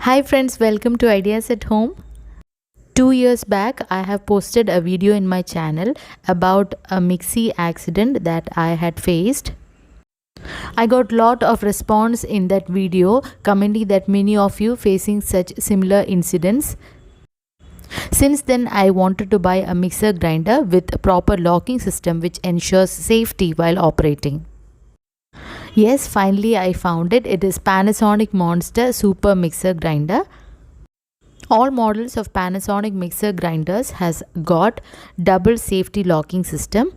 Hi friends, welcome to Ideas at Home. 2 years back, I have posted a video in my channel about a mixie accident that I had faced. I got lot of response in that video commenting that many of you facing such similar incidents. Since then, I wanted to buy a mixer grinder with a proper locking system which ensures safety while operating. Yes, finally I found it. It is Panasonic Monster Super Mixer Grinder. All models of Panasonic mixer grinders has got double safety locking system.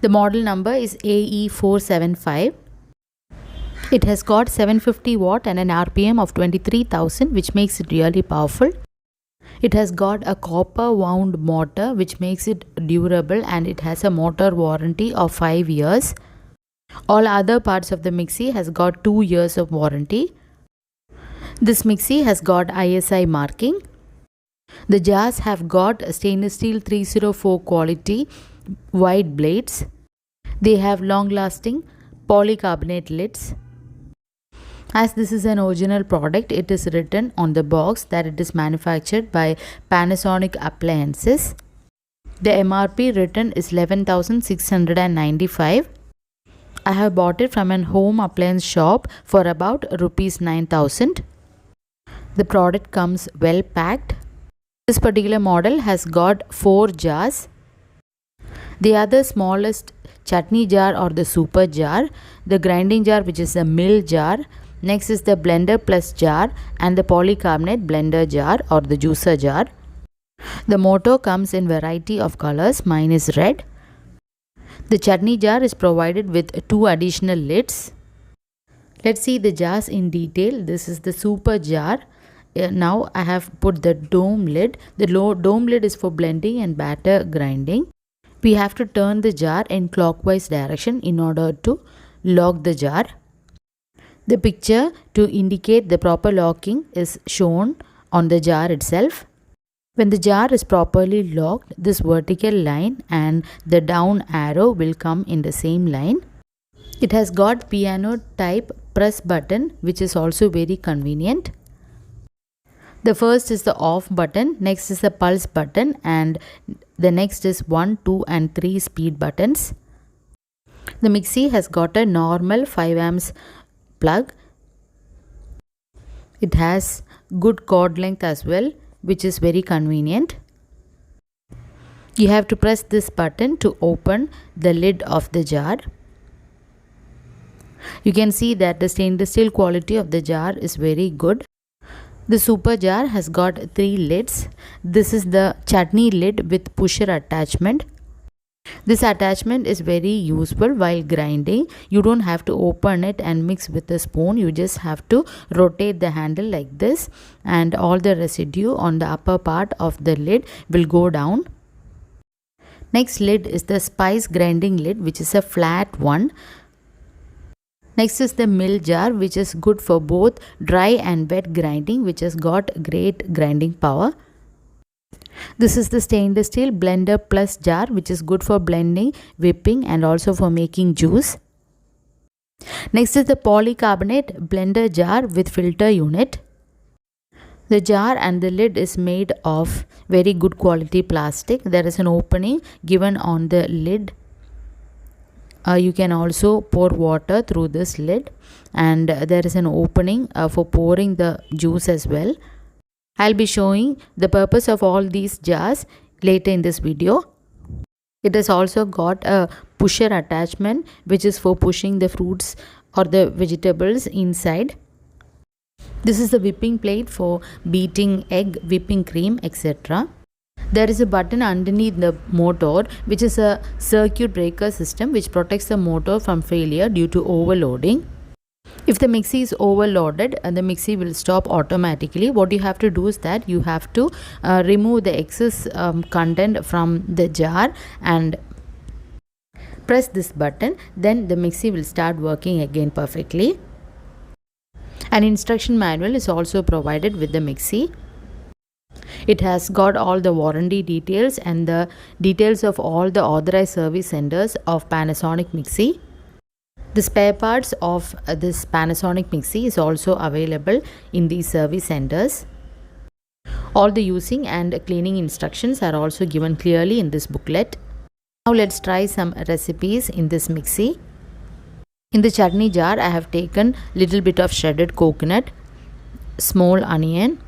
The model number is AE475. It has got 750 watt and an RPM of 23,000, which makes it really powerful. It has got a copper wound motor which makes it durable, and it has a motor warranty of 5 years. All other parts of the mixie has got 2 years of warranty. This mixie has got ISI marking. The jars have got stainless steel 304 quality wide blades. They have long lasting polycarbonate lids. As this is an original product, it is written on the box that it is manufactured by Panasonic Appliances. The MRP written is 11,695. I have bought it from an home appliance shop for about rupees 9,000. The product comes well packed. This particular model has got 4 jars. They are the smallest chutney jar or the super jar, the grinding jar which is the mill jar, next is the blender plus jar, and the polycarbonate blender jar or the juicer jar. The motor comes in variety of colors. Mine is red. The chutney jar is provided with 2 additional lids. Let's see the jars in detail. This is the super jar. Now I have put the dome lid. The dome lid is for blending and batter grinding. We have to turn the jar in clockwise direction in order to lock the jar. The picture to indicate the proper locking is shown on the jar itself. When the jar is properly locked, this vertical line and the down arrow will come in the same line. It has got piano type press button, which is also very convenient. The first is the off button, next is the pulse button, and the next is 1, 2 and 3 speed buttons. The mixie has got a normal 5 amps plug. It has good cord length as well, which is very convenient. You have to press this button to open the lid of the jar. You can see that the stainless steel quality of the jar is very good. The super jar has got 3 lids. This is the chutney lid with pusher attachment. This attachment is very useful while grinding. You don't have to open it and mix with a spoon. You just have to rotate the handle like this, and all the residue on the upper part of the lid will go down. Next lid is the spice grinding lid, which is a flat one. Next is the mill jar, which is good for both dry and wet grinding, which has got great grinding power. This is the stainless steel blender plus jar, which is good for blending, whipping and also for making juice. Next is the polycarbonate blender jar with filter unit. The jar and the lid is made of very good quality plastic. There is an opening given on the lid. You can also pour water through this lid, and there is an opening for pouring the juice as well. I'll be showing the purpose of all these jars later in this video. It has also got a pusher attachment, which is for pushing the fruits or the vegetables inside. This is the whipping plate for beating egg, whipping cream, etc. There is a button underneath the motor, which is a circuit breaker system which protects the motor from failure due to overloading. If the mixie is overloaded, the mixie will stop automatically. What you have to do is that you have to remove the excess content from the jar and press this button. Then the mixie will start working again perfectly. An instruction manual is also provided with the mixie. It has got all the warranty details and the details of all the authorized service centers of Panasonic mixie. The spare parts of this Panasonic mixie is also available in these service centers. All the using and cleaning instructions are also given clearly in this booklet. Now let's try some recipes in this mixie. In the chutney jar, I have taken little bit of shredded coconut, small onion,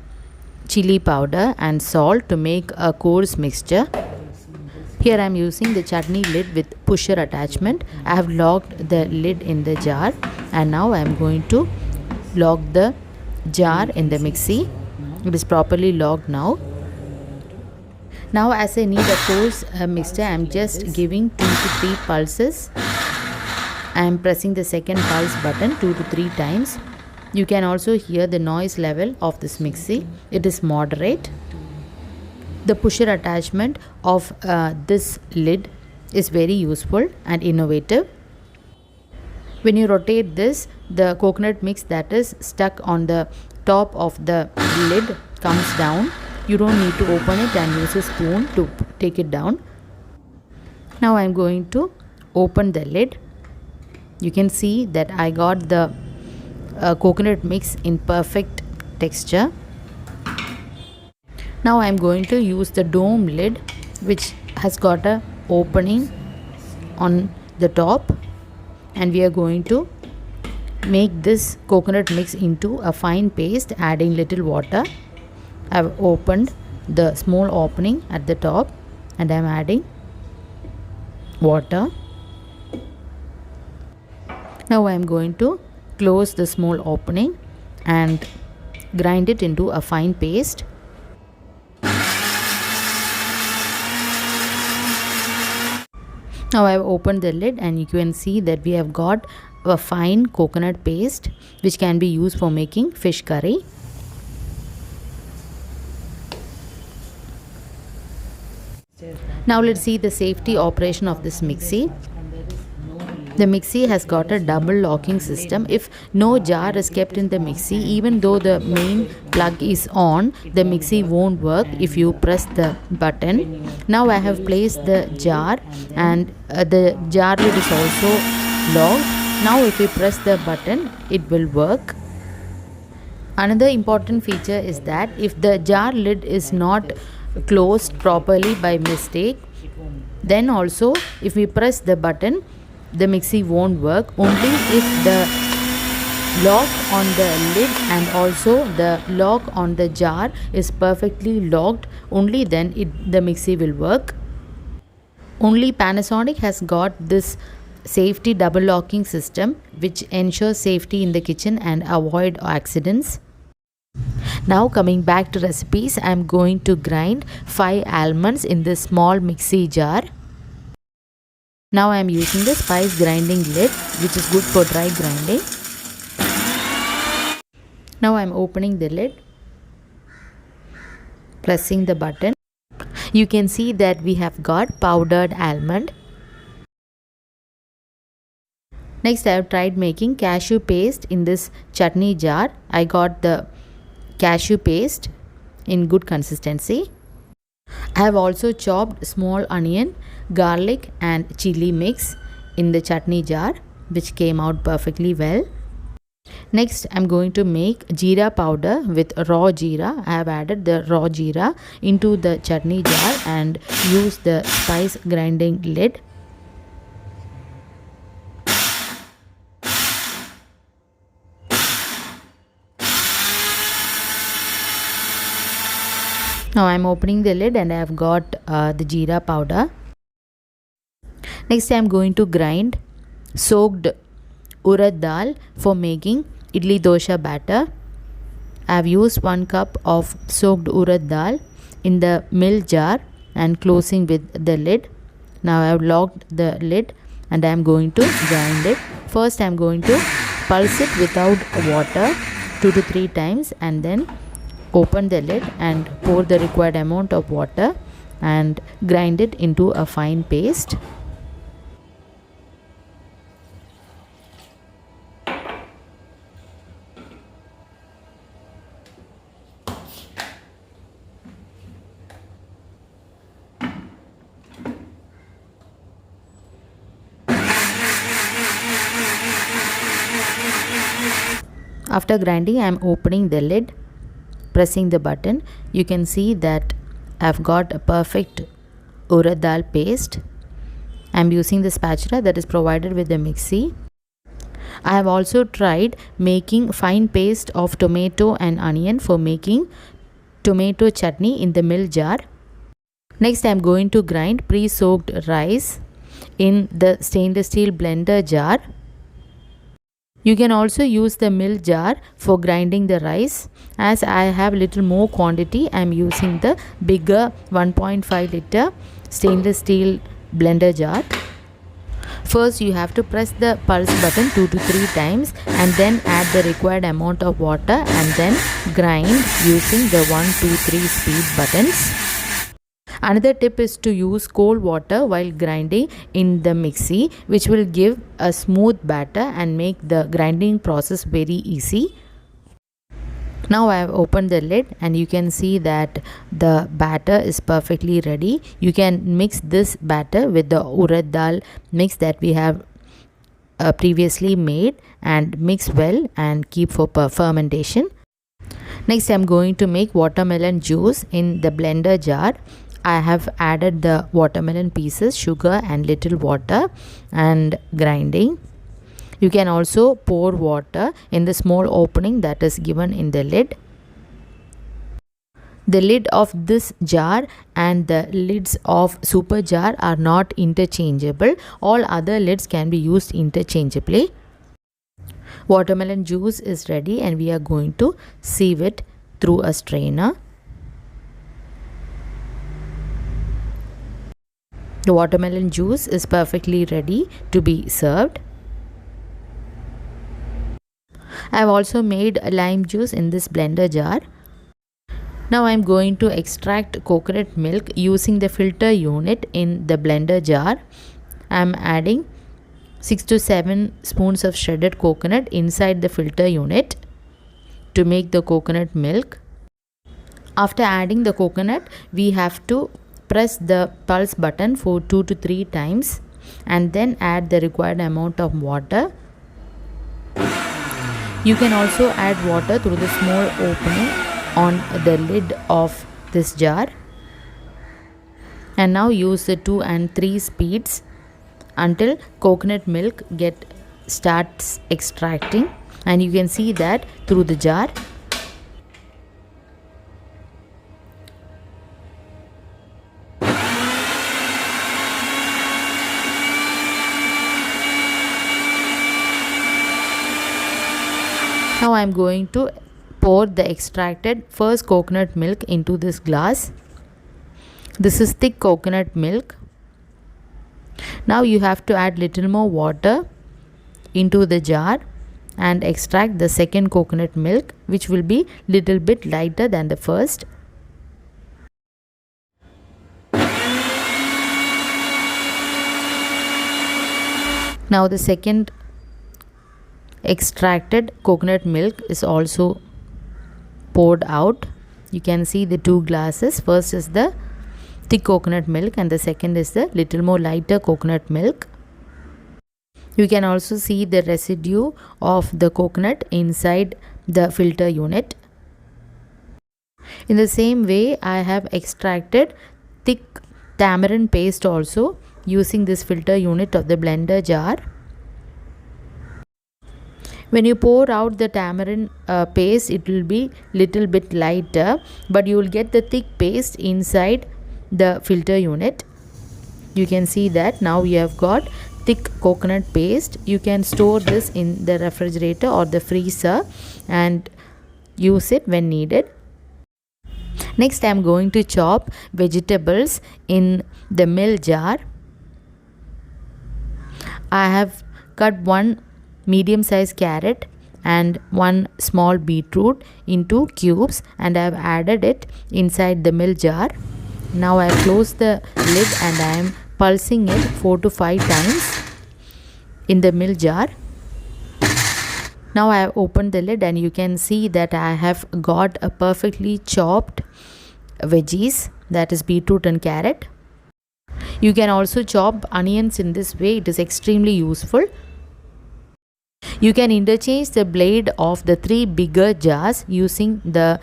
chili powder and salt to make a coarse mixture. Here I am using the chutney lid with pusher attachment. I have locked the lid in the jar and now I am going to lock the jar in the mixie. It is properly locked now. Now as I need a coarse mixture, I am just giving 2 to 3 pulses. I am pressing the second pulse button 2 to 3 times. You can also hear the noise level of this mixie. It is moderate. The pusher attachment of this lid is very useful and innovative. When you rotate this, the coconut mix that is stuck on the top of the lid comes down. You don't need to open it and use a spoon to take it down. Now I am going to open the lid. You can see that I got the coconut mix in perfect texture. Now I am going to use the dome lid which has got a opening on the top, and we are going to make this coconut mix into a fine paste, adding little water. I have opened the small opening at the top and I am adding water. Now I am going to close the small opening and grind it into a fine paste. Now I have opened the lid and you can see that we have got a fine coconut paste which can be used for making fish curry. Now let's see the safety operation of this mixie. The mixie has got a double locking system. If no jar is kept in the mixie, even though the main plug is on, the mixie won't work if you press the button. Now I have placed the jar and the jar lid is also locked. Now if we press the button, it will work. Another important feature is that if the jar lid is not closed properly by mistake, then also if we press the button, the mixie won't work. Only if the lock on the lid and also the lock on the jar is perfectly locked, only then the mixie will work. Only Panasonic has got this safety double locking system which ensures safety in the kitchen and avoid accidents. Now coming back to recipes, I am going to grind 5 almonds in this small mixie jar. Now I am using the spice grinding lid which is good for dry grinding. Now I am opening the lid, pressing the button. You can see that we have got powdered almond. Next I have tried making cashew paste in this chutney jar. I got the cashew paste in good consistency. I have also chopped small onion, garlic and chili mix in the chutney jar which came out perfectly well. Next I am going to make jeera powder with raw jeera. I have added the raw jeera into the chutney jar and use the spice grinding lid. Now I am opening the lid and I have got the jeera powder. Next I am going to grind soaked urad dal for making idli dosha batter. I have used 1 cup of soaked urad dal in the mill jar and closing with the lid. Now I have locked the lid and I am going to grind it. First I am going to pulse it without water 2 to 3 times and then open the lid and pour the required amount of water and grind it into a fine paste. After grinding, I am opening the lid, pressing the button. You can see that I've got a perfect urad dal paste. I am using the spatula that is provided with the mixie. I have also tried making fine paste of tomato and onion for making tomato chutney in the mill jar. Next, I am going to grind pre-soaked rice in the stainless steel blender jar. You can also use the mill jar for grinding the rice. As I have little more quantity, I am using the bigger 1.5 liter stainless steel blender jar. First, you have to press the pulse button 2 to 3 times and then add the required amount of water and then grind using the 1, 2, 3 speed buttons. Another tip is to use cold water while grinding in the mixie, which will give a smooth batter and make the grinding process very easy. Now I have opened the lid and you can see that the batter is perfectly ready. You can mix this batter with the urad dal mix that we have previously made and mix well and keep for fermentation. Next, I am going to make watermelon juice in the blender jar. I have added the watermelon pieces, sugar and little water and grinding. You can also pour water in the small opening that is given in the lid. The lid of this jar and the lids of super jar are not interchangeable. All other lids can be used interchangeably. Watermelon juice is ready and we are going to sieve it through a strainer. The watermelon juice is perfectly ready to be served. I have also made lime juice in this blender jar. Now I am going to extract coconut milk using the filter unit in the blender jar. I am adding 6 to 7 spoons of shredded coconut inside the filter unit to make the coconut milk. After adding the coconut, we have to press the pulse button for 2 to 3 times and then add the required amount of water. You can also add water through the small opening on the lid of this jar. And now use the 2 and 3 speeds until coconut milk starts extracting, and you can see that through the jar. Now I am going to pour the extracted first coconut milk into this glass. This is thick coconut milk. Now you have to add little more water into the jar and extract the second coconut milk, which will be little bit lighter than the first. Now the second extracted coconut milk is also poured out. You can see the 2 glasses. First is the thick coconut milk and the second is the little more lighter coconut milk. You can also see the residue of the coconut inside the filter unit. In the same way, I have extracted thick tamarind paste also using this filter unit of the blender jar. When you pour out the tamarind paste, it will be little bit lighter, but you will get the thick paste inside the filter unit. You can see that now you have got thick coconut paste. You can store this in the refrigerator or the freezer and use it when needed. Next, I am going to chop vegetables in the mill jar. I have cut 1 medium sized carrot and 1 small beetroot into cubes and I have added it inside the mill jar. Now I have closed the lid and I am pulsing it 4 to 5 times in the mill jar. Now I have opened the lid and you can see that I have got a perfectly chopped veggies, that is beetroot and carrot. You can also chop onions in this way. It is extremely useful. You can interchange the blade of the three bigger jars using the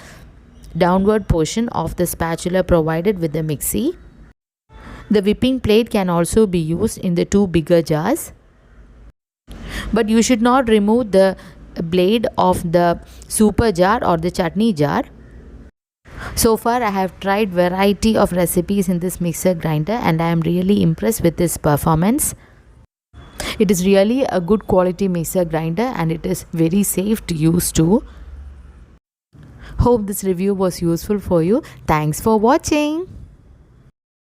downward portion of the spatula provided with the mixie. The whipping plate can also be used in the two bigger jars, but you should not remove the blade of the super jar or the chutney jar. So far I have tried variety of recipes in this mixer grinder and I am really impressed with this performance. It is really a good quality mixer grinder and it is very safe to use too. Hope this review was useful for you. Thanks for watching.